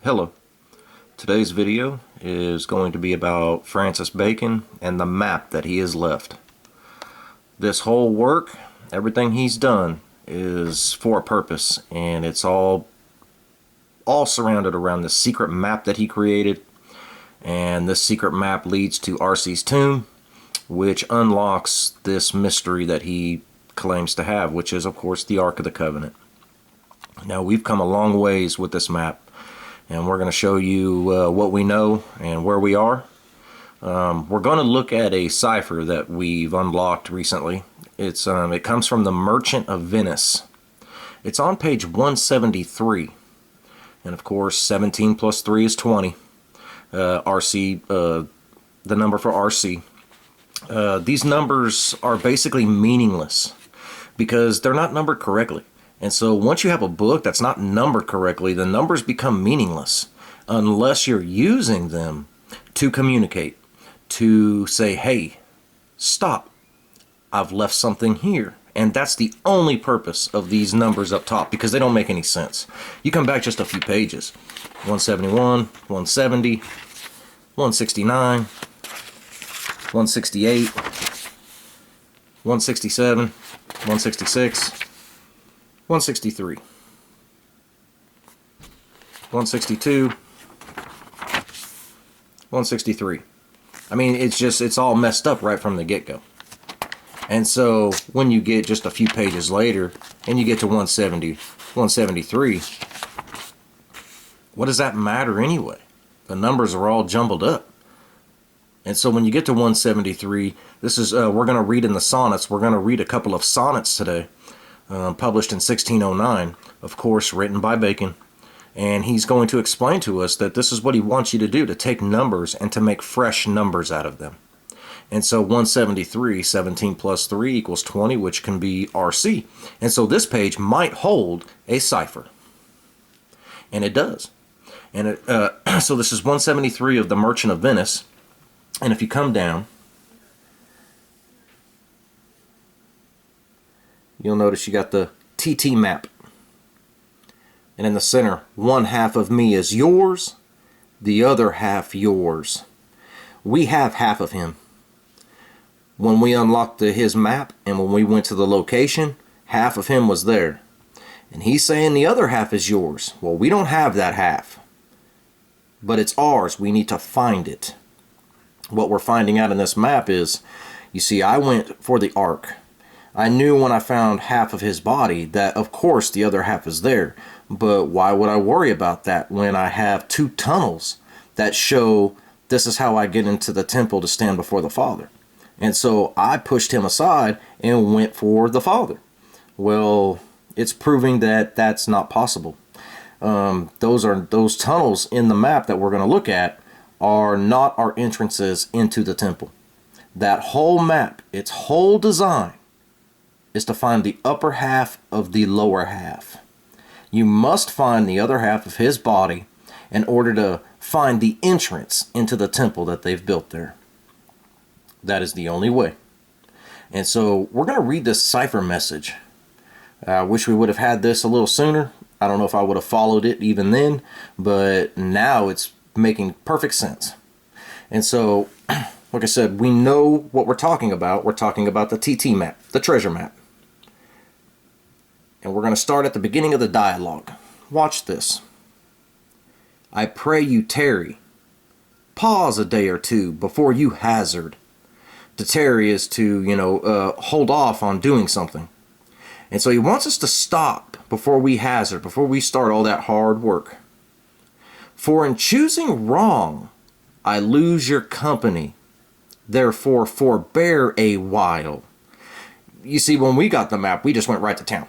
Hello. Today's video is going to be about Francis Bacon and the map that he has left. This whole work, everything he's done, is for a purpose, and it's all surrounded around this secret map that he created. And this secret map leads to RC's tomb, which unlocks this mystery that he claims to have, which is, of course, the Ark of the Covenant. Now, we've come a long ways with this map, and we're going to show you what we know and where we are. We're going to look at a cipher that we've unlocked recently. It comes from the Merchant of Venice. It's on page 173, and of course 17 plus 3 is 20. RC, the number for RC. These numbers are basically meaningless because they're not numbered correctly. And so once you have a book that's not numbered correctly, the numbers become meaningless unless you're using them to communicate, to say, hey, stop, I've left something here. And that's the only purpose of these numbers up top, because they don't make any sense. You come back just a few pages. 171, 170, 169, 168, 167, 166, 163, 162, 163. I mean, it's all messed up right from the get-go. And so when you get just a few pages later and you get to 170, 173, what does that matter anyway? The numbers are all jumbled up. And so when you get to 173, this is we're going to read in the sonnets. We're going to read a couple of sonnets today. Published in 1609, of course, written by Bacon. And he's going to explain to us that this is what he wants you to do, to take numbers and to make fresh numbers out of them. And so 173, 17 plus 3 equals 20, which can be RC. And so this page might hold a cipher. And it does. And so this is 173 of the Merchant of Venice. And if you come down, you'll notice you got the TT map. And in the center, one half of me is yours, the other half yours. We have half of him. When we unlocked his map and when we went to the location, half of him was there. And he's saying the other half is yours. Well, we don't have that half. But it's ours. We need to find it. What we're finding out in this map is, you see, I went for the Ark. I knew when I found half of his body that, of course, the other half is there. But why would I worry about that when I have two tunnels that show this is how I get into the temple to stand before the Father? And so I pushed him aside and went for the Father. Well, it's proving that that's not possible. Those tunnels in the map that we're going to look at are not our entrances into the temple. That whole map, its whole design, is to find the upper half of the lower half. You must find the other half of his body in order to find the entrance into the temple that they've built there. That is the only way. And so we're going to read this cipher message. I wish we would have had this a little sooner. I don't know if I would have followed it even then, but now it's making perfect sense. And so, like I said, we know what we're talking about. We're talking about the TT map, the treasure map. And we're going to start at the beginning of the dialogue. Watch this. I pray you tarry. Pause a day or two before you hazard. To tarry is to, hold off on doing something. And so he wants us to stop before we hazard, before we start all that hard work. For in choosing wrong, I lose your company. Therefore, forbear a while. You see, when we got the map, we just went right to town.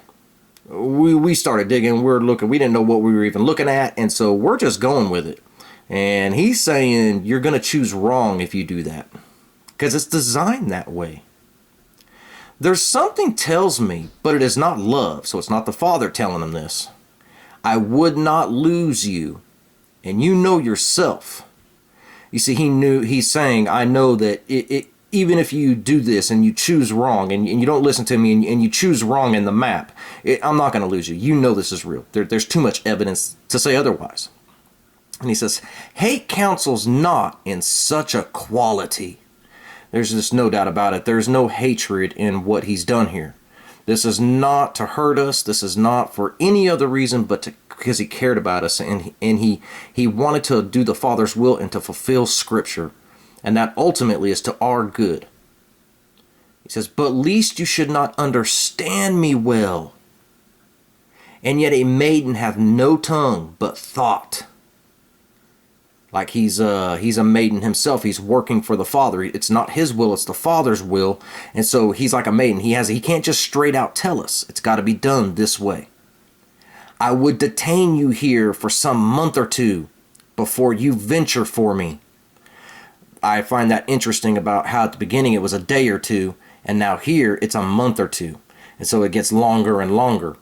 We started digging, we're looking, we didn't know what we were even looking at, and so we're just going with it. And he's saying you're going to choose wrong if you do that, because it's designed that way. There's something tells me, but it is not love, so it's not the Father telling him this. I would not lose you, and you know yourself. You see, he's saying, I know that even if you do this and you choose wrong and you don't listen to me and you choose wrong in the map, I'm not going to lose you. You know this is real. There's too much evidence to say otherwise. And he says, hate counsels not in such a quality. There's just no doubt about it. There's no hatred in what he's done here. This is not to hurt us. This is not for any other reason but because he cared about us, and he wanted to do the Father's will and to fulfill Scripture. And that ultimately is to our good. He says, but least you should not understand me well. And yet a maiden hath no tongue but thought. Like he's a maiden himself. He's working for the Father. It's not his will, it's the Father's will. And so he's like a maiden. He can't just straight out tell us. It's got to be done this way. I would detain you here for some month or two before you venture for me. I find that interesting about how at the beginning it was a day or two, and now here it's a month or two. And so it gets longer and longer.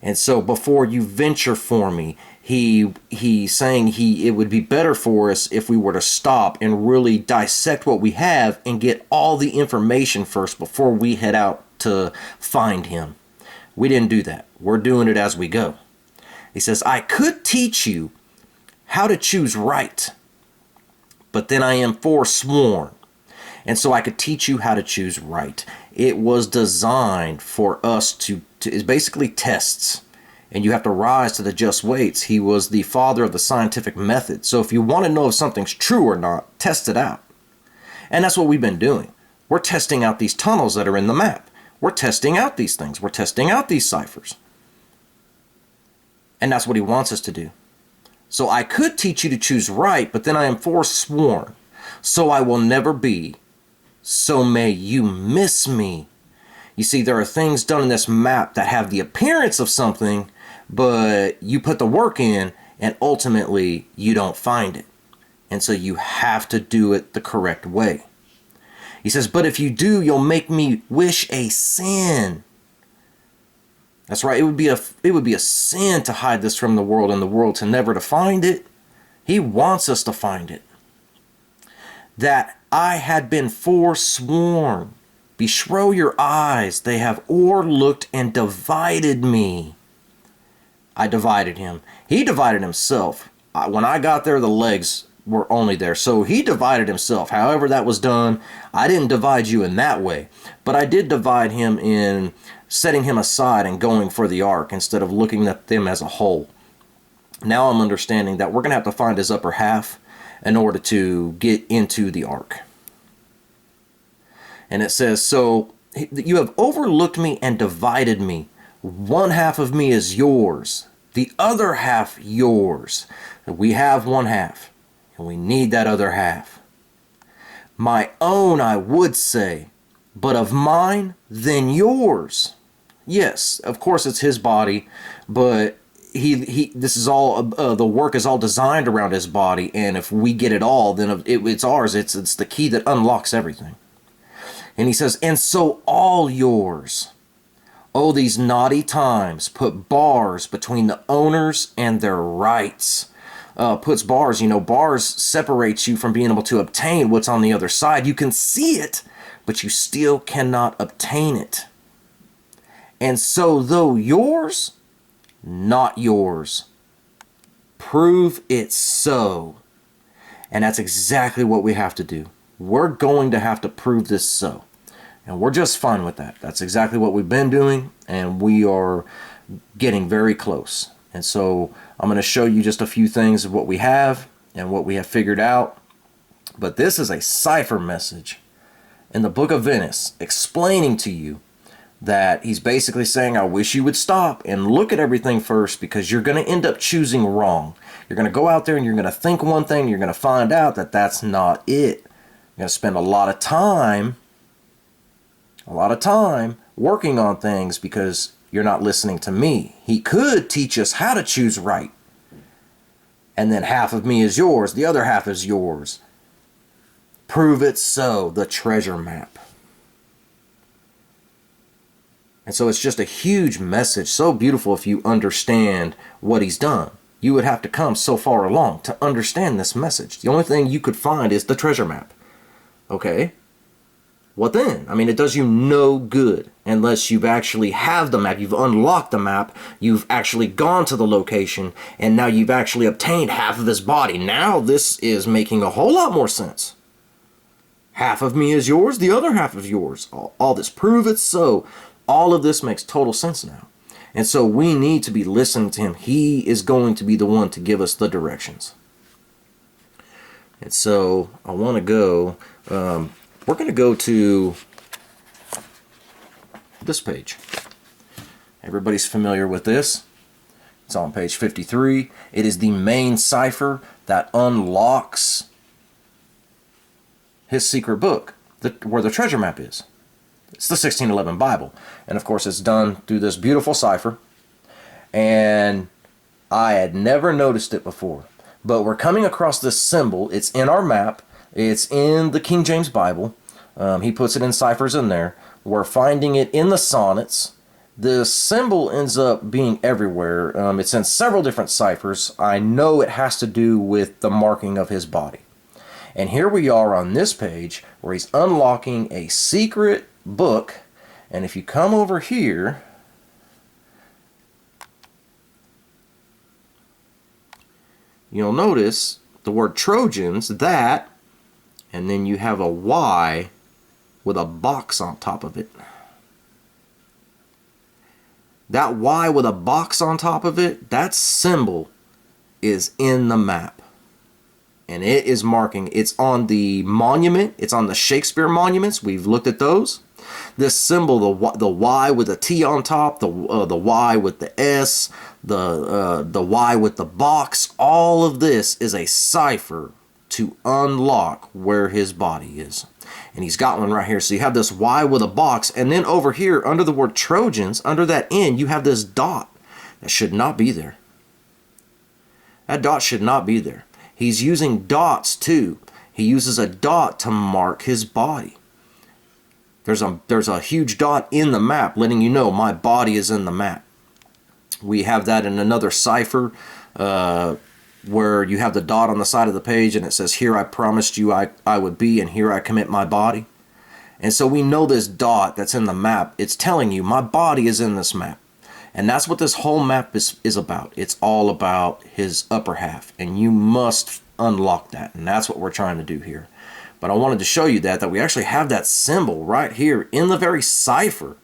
And so before you venture for me, he's saying it would be better for us if we were to stop and really dissect what we have and get all the information first before we head out to find him. We didn't do that. We're doing it as we go. He says, I could teach you how to choose right, but then I am forsworn. And so I could teach you how to choose right. It was designed for us to it's basically tests. And you have to rise to the just weights. He was the father of the scientific method. So if you want to know if something's true or not, test it out. And that's what we've been doing. We're testing out these tunnels that are in the map. We're testing out these things. We're testing out these ciphers. And that's what he wants us to do. So I could teach you to choose right, but then I am forsworn. So I will never be. So may you miss me. You see, there are things done in this map that have the appearance of something, but you put the work in and ultimately you don't find it. And so you have to do it the correct way. He says, but if you do, you'll make me wish a sin. That's right. It would be a sin to hide this from the world and the world to never to find it. He wants us to find it. That I had been forsworn. Beshrow your eyes, they have o'erlooked and divided me. I divided him. He divided himself. When I got there, the legs were only there. So he divided himself. However that was done, I didn't divide you in that way. But I did divide him in setting him aside and going for the ark instead of looking at them as a whole. Now I'm understanding that we're going to have to find his upper half in order to get into the ark. And it says, so you have overlooked me and divided me. One half of me is yours, the other half yours. We have one half, and we need that other half. My own, I would say, but of mine, then yours. Yes, of course it's his body, but this is all the work is all designed around his body, and if we get it all, then it's ours. It's the key that unlocks everything. And he says, and so all yours. Oh, these naughty times put bars between the owners and their rights. Puts bars, bars separates you from being able to obtain what's on the other side. You can see it, but you still cannot obtain it. And so though yours, not yours. Prove it so. And that's exactly what we have to do. We're going to have to prove this so. And we're just fine with that. That's exactly what we've been doing, and we are getting very close. And so I'm going to show you just a few things of what we have and what we have figured out. But this is a cipher message in the Book of Venice explaining to you that he's basically saying, I wish you would stop and look at everything first, because you're going to end up choosing wrong. You're going to go out there and you're going to think one thing, and you're going to find out that that's not it. You're going to spend a lot of time working on things because you're not listening to me. He could teach us how to choose right. And then half of me is yours, the other half is yours. Prove it so, the treasure map. And so it's just a huge message, so beautiful if you understand what he's done. You would have to come so far along to understand this message. The only thing you could find is the treasure map. Okay? what then? I mean, it does you no good unless you've actually have the map, you've unlocked the map, you've actually gone to the location, and now you've actually obtained half of his body. Now this is making a whole lot more sense. Half of me is yours, the other half is yours. All this, prove it so. All of this makes total sense now. And so we need to be listening to him. He is going to be the one to give us the directions. And so I want to go, we're going to go to this page. Everybody's familiar with this. It's on page 53. It is the main cipher that unlocks his secret book, where the treasure map is. It's the 1611 Bible. And of course it's done through this beautiful cipher. And I had never noticed it before. But we're coming across this symbol. It's in our map. It's in the King James Bible. He puts it in ciphers in there. We're finding it in the sonnets. The symbol ends up being everywhere. It's in several different ciphers. I know it has to do with the marking of his body. And here we are on this page where he's unlocking a secret book. And if you come over here, you'll notice the word Trojans, that, and then you have a Y with a box on top of it. That Y with a box on top of it, that symbol is in the map. And it is marking, it's on the monument, it's on the Shakespeare monuments. We've looked at those. This symbol, the Y with a T on top, the Y with the S, the Y with the box, all of this is a cipher to unlock where his body is. And he's got one right here. So you have this Y with a box, and then over here under the word Trojans, under that N, you have this dot that should not be there. That dot should not be there. He's using dots too. He uses a dot to mark his body. There's a huge dot in the map letting you know my body is in the map. We have that in another cipher where you have the dot on the side of the page and it says, here I promised you I would be, and here I commit my body. And so we know this dot that's in the map, it's telling you my body is in this map. And that's what this whole map is about. It's all about his upper half. And you must unlock that. And that's what we're trying to do here. But I wanted to show you that we actually have that symbol right here in the very cipher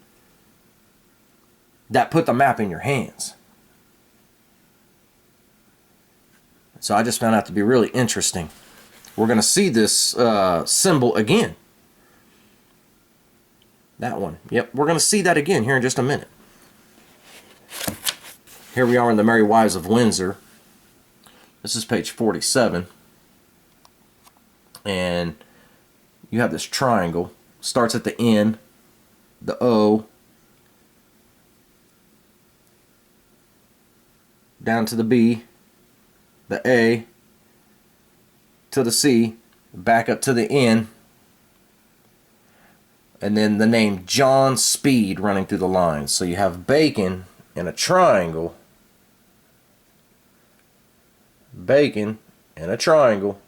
that put the map in your hands. So I just found that to be really interesting. We're going to see this symbol again. That one. Yep, we're going to see that again here in just a minute. Here we are in the Merry Wives of Windsor. This is page 47. And you have this triangle. Starts at the N, the O, down to the B, the A, to the C, back up to the N, and then the name John Speed running through the lines. So you have bacon in a triangle, bacon in a triangle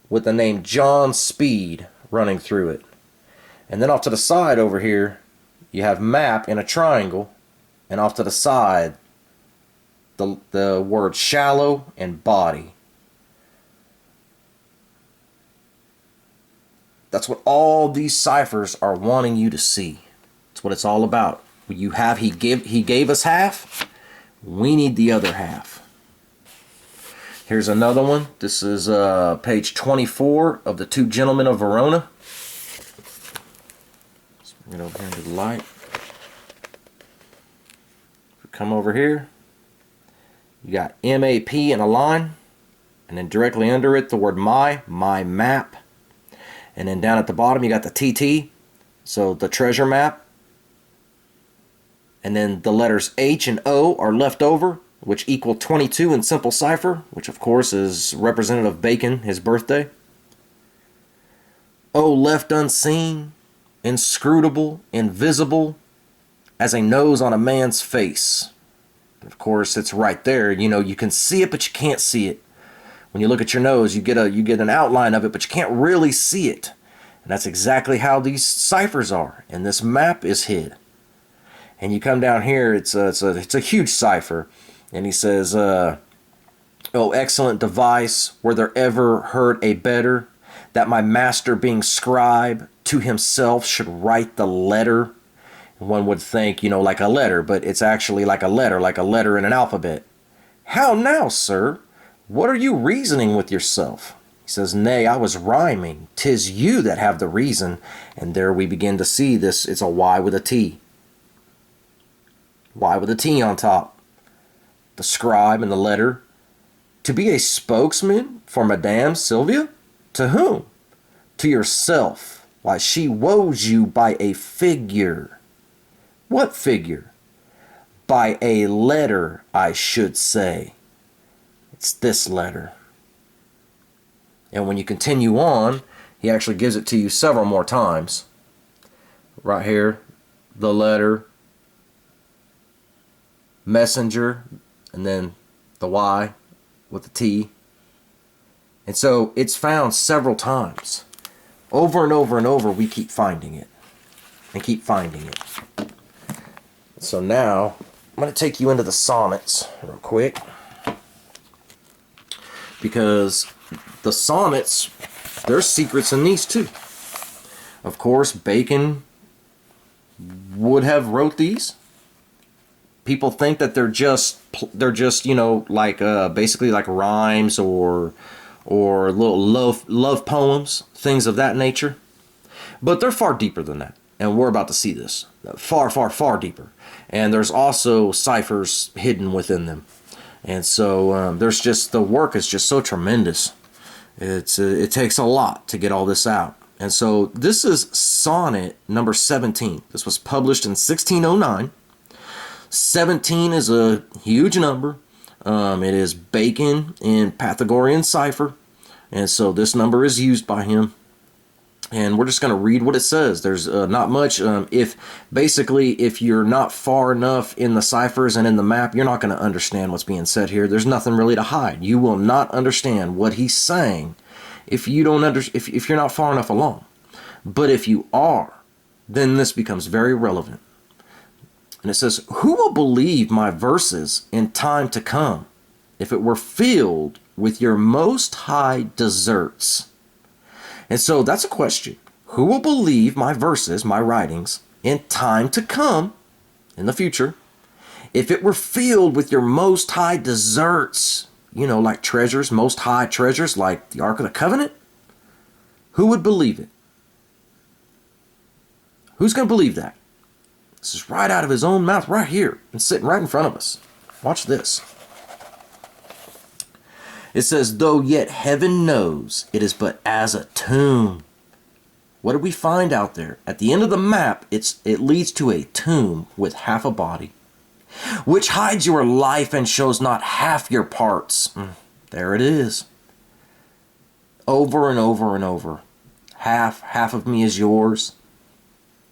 with the name John Speed running through it. And then off to the side over here you have map in a triangle, and off to the side the word shallow and body. That's what all these ciphers are wanting you to see. That's what it's all about. He gave us half. We need the other half. Here's another one. This is page 24 of the Two Gentlemen of Verona. Let's bring it over here into the light. Come over here. You got MAP in a line, and then directly under it the word my map. And then down at the bottom you got the TT, so the treasure map. And then the letters H and O are left over, which equal 22 in simple cipher, which of course is representative of Bacon, his birthday. O left unseen, inscrutable, invisible, as a nose on a man's face. Of course, it's right there. You know, you can see it, but you can't see it. When you look at your nose, you get an outline of it, but you can't really see it. And that's exactly how these ciphers are. And this map is hid. And you come down here, it's a huge cipher. And he says, oh, excellent device, were there ever heard a better, that my master being scribe to himself should write the letter? One would think, like a letter, but it's actually like a letter in an alphabet. How now, sir? What are you reasoning with yourself? He says, nay, I was rhyming. 'Tis you that have the reason. And there we begin to see this. It's a Y with a T. Y with a T on top. The scribe and the letter. To be a spokesman for Madame Sylvia? To whom? To yourself. Why, she woes you by a figure. What figure? By a letter, I should say. It's this letter. And when you continue on, he actually gives it to you several more times. Right here, the letter, messenger, and then the Y with the T. And so it's found several times. Over and over and over, we keep finding it. And keep finding it. So now, I'm going to take you into the sonnets real quick. Because the sonnets, there's secrets in these too. Of course, Bacon would have wrote these. People think that they're just basically like rhymes or little love poems, things of that nature. But they're far deeper than that. And we're about to see this. Far, far, far deeper. And there's also ciphers hidden within them. And so there's just, the work is just so tremendous. It takes a lot to get all this out. And so this is sonnet number 17. This was published in 1609. 17 is a huge number. It is Bacon in Pythagorean cipher. And so this number is used by him. And we're just going to read what it says. There's not much. If you're not far enough in the ciphers and in the map, you're not going to understand what's being said here. There's nothing really to hide. You will not understand what he's saying if you don't if you're not far enough along. But if you are, then this becomes very relevant. And it says, "Who will believe my verses in time to come, if it were filled with your most high deserts?" And so that's a question. Who will believe my verses, my writings, in time to come, in the future, if it were filled with your most high deserts, like treasures, most high treasures, like the Ark of the Covenant? Who would believe it? Who's going to believe that? This is right out of his own mouth, right here, and sitting right in front of us. Watch this. It says, "Though yet heaven knows it is but as a tomb." What do we find out there? At the end of the map, it leads to a tomb with half a body, which hides your life and shows not half your parts. There it is. Over and over and over. Half of me is yours.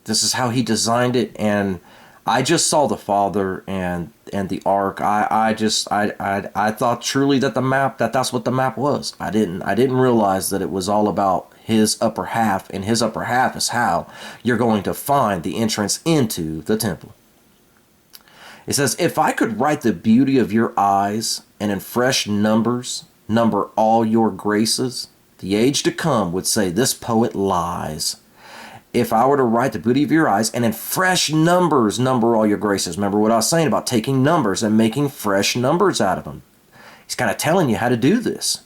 This is how he designed it, and I just saw the Father and the Ark. I thought truly that that's what the map was. I didn't realize that it was all about his upper half, and his upper half is how you're going to find the entrance into the temple. It says, "If I could write the beauty of your eyes, and in fresh numbers number all your graces, the age to come would say this poet lies. If I were to write the beauty of your eyes, and in fresh numbers number all your graces." Remember what I was saying about taking numbers and making fresh numbers out of them. He's kind of telling you how to do this.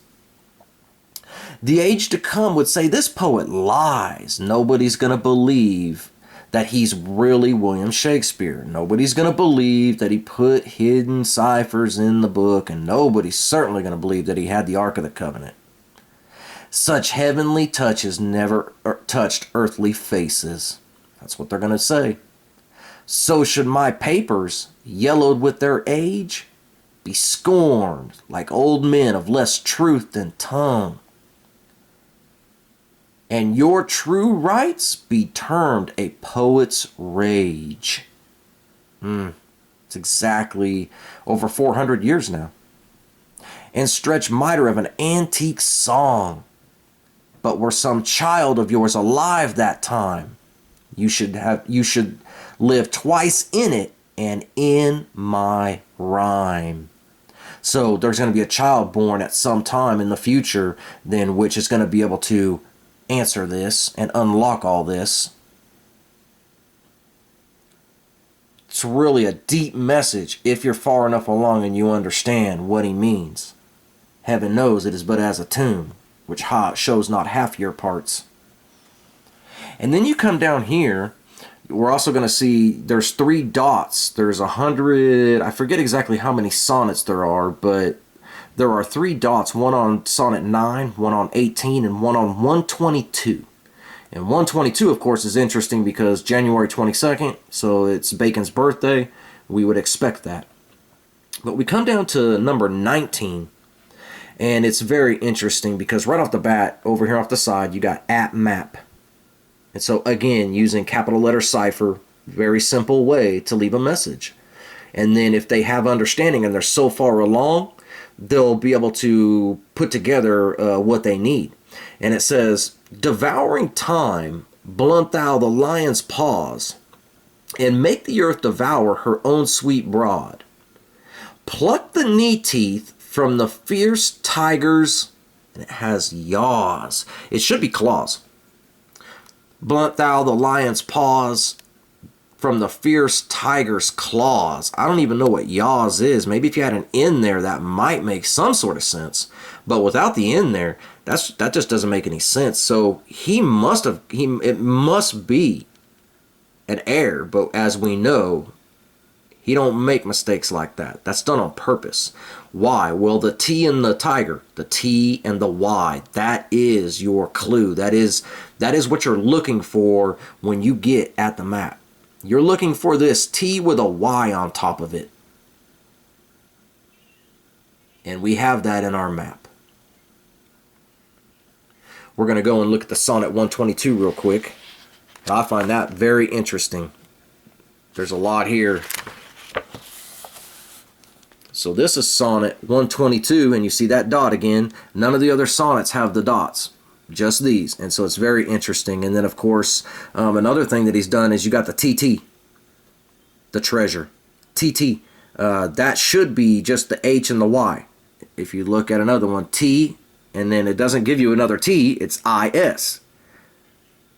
The age to come would say this poet lies. Nobody's going to believe that he's really William Shakespeare. Nobody's going to believe that he put hidden ciphers in the book, and nobody's certainly going to believe that he had the Ark of the Covenant. Such heavenly touches never touched earthly faces. That's what they're going to say. So should my papers, yellowed with their age, be scorned like old men of less truth than tongue. And your true rights be termed a poet's rage. It's exactly over 400 years now. And stretch miter of an antique song. but were some child of yours alive that time, you should live twice in it and in my rhyme. So there's going to be a child born at some time in the future, then, which is going to be able to answer this and unlock all this. It's really a deep message if you're far enough along and you understand what he means. Heaven knows it is but as a tomb, which shows not half your parts. And then you come down here, we're also going to see there's 3 dots. There's 100, I forget exactly how many sonnets there are, but there are 3 dots, one on Sonnet 9, one on 18, and one on 122. And 122, of course, is interesting because January 22nd, so it's Bacon's birthday. We would expect that. But we come down to number 19, and it's very interesting because right off the bat, over here off the side, you got at map. And so, again, using capital letter cipher, very simple way to leave a message. And then if they have understanding and they're so far along, they'll be able to put together what they need. And it says, devouring time, blunt thou the lion's paws, and make the earth devour her own sweet broad. Pluck the knee teeth from the fierce tiger's, and it has yaws. It should be claws. Blunt thou the lion's paws from the fierce tiger's claws. I don't even know what yaws is. Maybe if you had an N there, that might make some sort of sense. But without the N there, that just doesn't make any sense. So it must be an error. But as we know, he don't make mistakes like that. That's done on purpose. Why? Well, the T in the tiger, the T and the Y, that is your clue. That is what you're looking for when you get at the map. You're looking for this T with a Y on top of it. And we have that in our map. We're going to go and look at the Sonnet 122 real quick. I find that very interesting. There's a lot here. So this is Sonnet 122, and you see that dot again. None of the other sonnets have the dots, just these. And so it's very interesting. And then, of course, another thing that he's done is you got the TT, the treasure. TT, that should be just the H and the Y. If you look at another one, T, and then it doesn't give you another T, it's IS.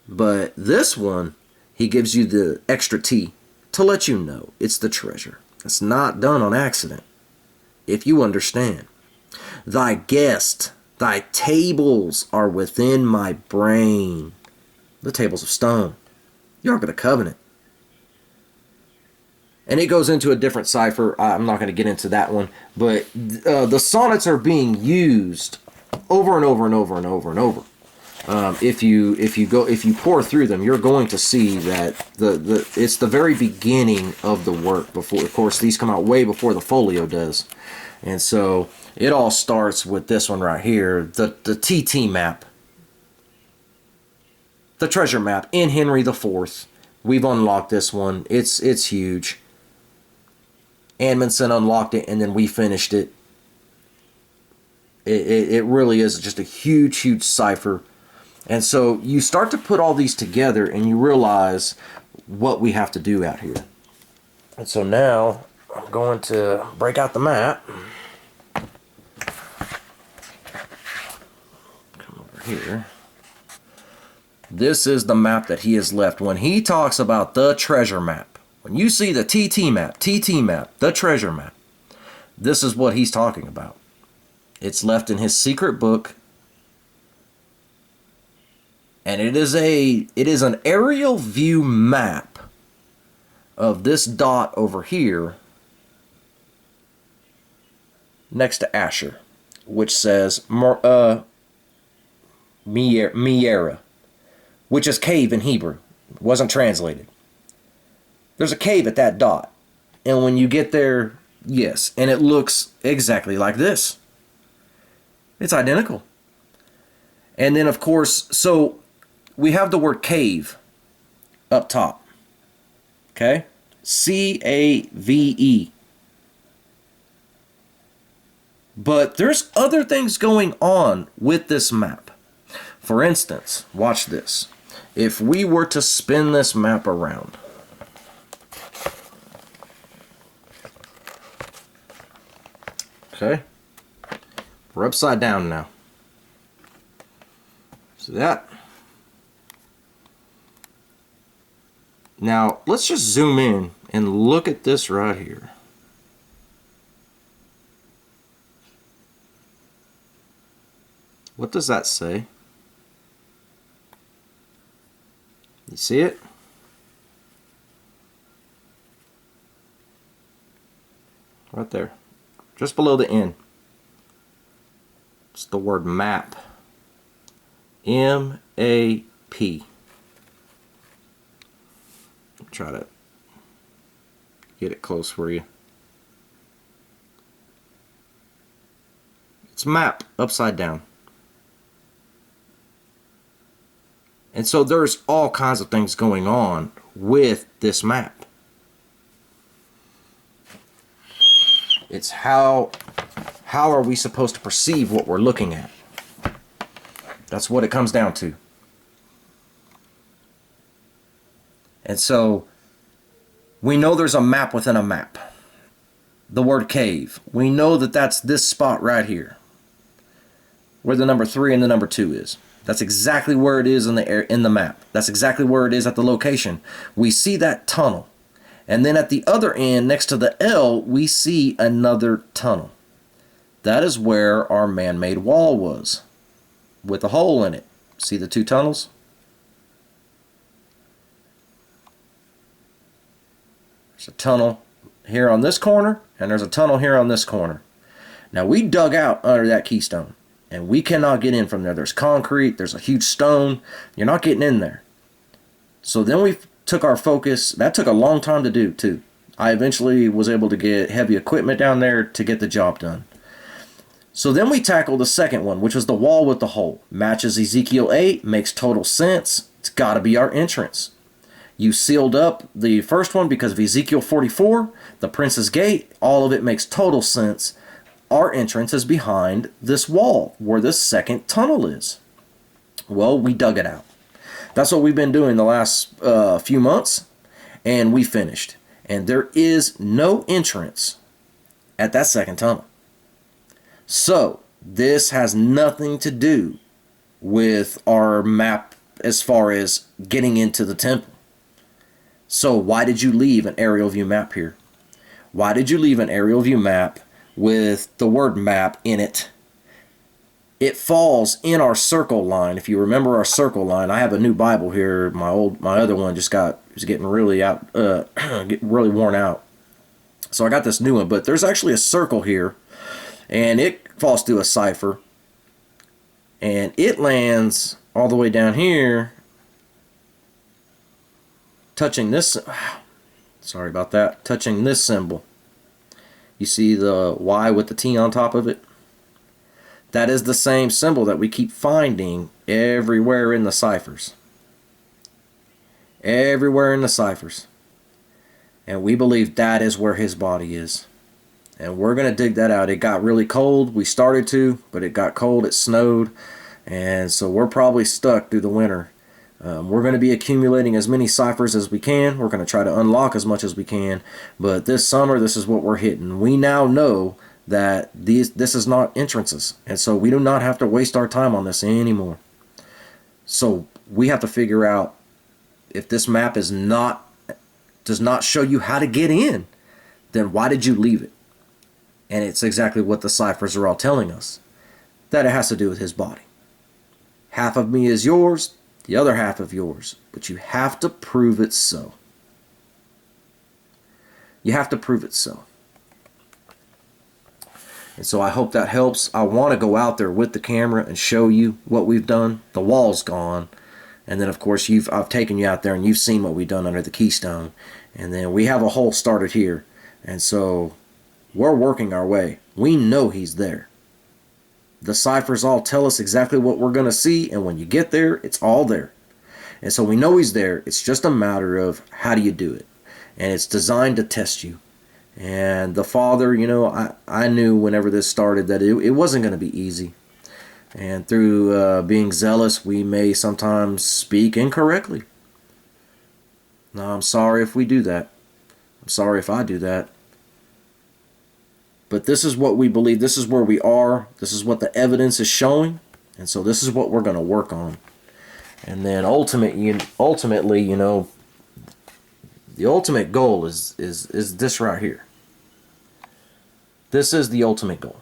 But this one, he gives you the extra T to let you know it's the treasure. It's not done on accident. If you understand. Thy guest, thy tables are within my brain. The tables of stone. The Ark of the Covenant. And it goes into a different cipher. I'm not going to get into that one. But the sonnets are being used over and over and over and over and over. If you pour through them, you're going to see that it's the very beginning of the work. Before, of course, these come out way before the folio does, and so it all starts with this one right here, the TT map, the treasure map in Henry IV. We've unlocked this one. It's huge. Amundsen unlocked it, and then we finished it. It really is just a huge cipher. And so you start to put all these together and you realize what we have to do out here. And so now I'm going to break out the map. Come over here. This is the map that he has left. When he talks about the treasure map, when you see the TT map, the treasure map, this is what he's talking about. It's left in his secret book. And it is an aerial view map of this dot over here next to Asher, which says Miera, which is cave in Hebrew. It wasn't translated. There's a cave at that dot. And when you get there, yes, and it looks exactly like this. It's identical. And then, of course, so we have the word cave up top. Okay? C-A-V-E. But there's other things going on with this map. For instance, watch this. If we were to spin this map around, okay, we're upside down now. See that? Now, let's just zoom in and look at this right here. What does that say? You see it? Right there. Just below the N. It's the word map. M-A-P. Try to get it close for you. It's map upside down. And so there's all kinds of things going on with this map. It's how are we supposed to perceive what we're looking at? That's what it comes down to. And so we know there's a map within a map. The word cave. We know that that's this spot right here, where the number 3 and the number 2 is. That's exactly where it is in the map. That's exactly where it is at the location. We see that tunnel. And then at the other end, next to the L, we see another tunnel. That is where our man-made wall was, with a hole in it. See the 2 tunnels? There's a tunnel here on this corner, and there's a tunnel here on this corner. Now we dug out under that keystone, and we cannot get in from there. There's concrete, there's a huge stone. You're not getting in there. So then we took our focus. That took a long time to do too. I eventually was able to get heavy equipment down there to get the job done. So then we tackled the second one, which was the wall with the hole. Matches Ezekiel 8, makes total sense. It's got to be our entrance. You sealed up the first one because of Ezekiel 44, the Prince's Gate. All of it makes total sense. Our entrance is behind this wall where this second tunnel is. Well, we dug it out. That's what we've been doing the last few months, and we finished. And there is no entrance at that second tunnel. So this has nothing to do with our map as far as getting into the temple. So why did you leave an aerial view map here? Why did you leave an aerial view map with the word map in it? It falls in our circle line. If you remember our circle line, I have a new Bible here. My other one was getting really really worn out. So I got this new one, but there's actually a circle here, and it falls through a cipher, and it lands all the way down here, touching this. Sorry about that. Touching this symbol. You see the Y with the T on top of it? That is the same symbol that we keep finding everywhere in the ciphers. Everywhere in the ciphers. And we believe that is where his body is. And we're going to dig that out. It got really cold. We started to, but it got cold. It snowed. And so we're probably stuck through the winter. We're going to be accumulating as many ciphers as we can. We're going to try to unlock as much as we can. But this summer, this is what we're hitting. We now know that this is not entrances. And so we do not have to waste our time on this anymore. So we have to figure out if this map does not show you how to get in, then why did you leave it? And it's exactly what the ciphers are all telling us. That it has to do with his body. Half of me is yours, the other half of yours. But you have to prove it so. You have to prove it so. And so I hope that helps. I want to go out there with the camera and show you what we've done. The wall's gone. And then, of course, I've taken you out there and you've seen what we've done under the keystone. And then we have a hole started here. And so we're working our way. We know he's there. The ciphers all tell us exactly what we're going to see. And when you get there, it's all there. And so we know he's there. It's just a matter of how do you do it. And it's designed to test you. And the Father, I knew whenever this started that it wasn't going to be easy. And through being zealous, we may sometimes speak incorrectly. Now, I'm sorry if we do that. I'm sorry if I do that. But this is what we believe. This is where we are. This is what the evidence is showing. And so this is what we're going to work on. And then ultimately, you know, the ultimate goal is this right here. This is the ultimate goal.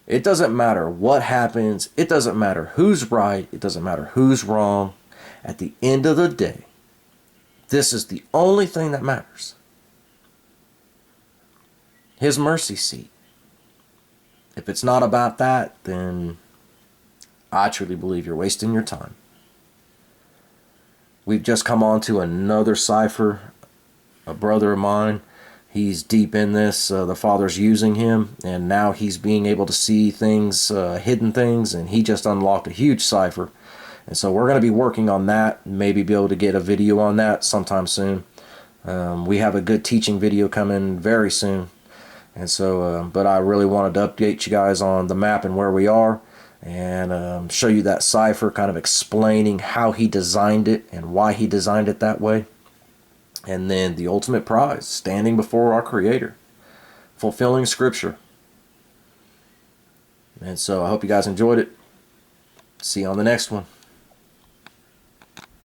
It doesn't matter what happens. It doesn't matter who's right. It doesn't matter who's wrong. At the end of the day, this is the only thing that matters. His mercy seat. If it's not about that, then I truly believe you're wasting your time. We've just come on to another cipher. A brother of mine, he's deep in this. The Father's using him, and now he's being able to see things, hidden things, and he just unlocked a huge cipher. And so we're going to be working on that, maybe be able to get a video on that sometime soon. We have a good teaching video coming very soon. And so, but I really wanted to update you guys on the map and where we are, and show you that cipher, kind of explaining how he designed it and why he designed it that way. And then the ultimate prize, standing before our Creator, fulfilling Scripture. And so I hope you guys enjoyed it. See you on the next one.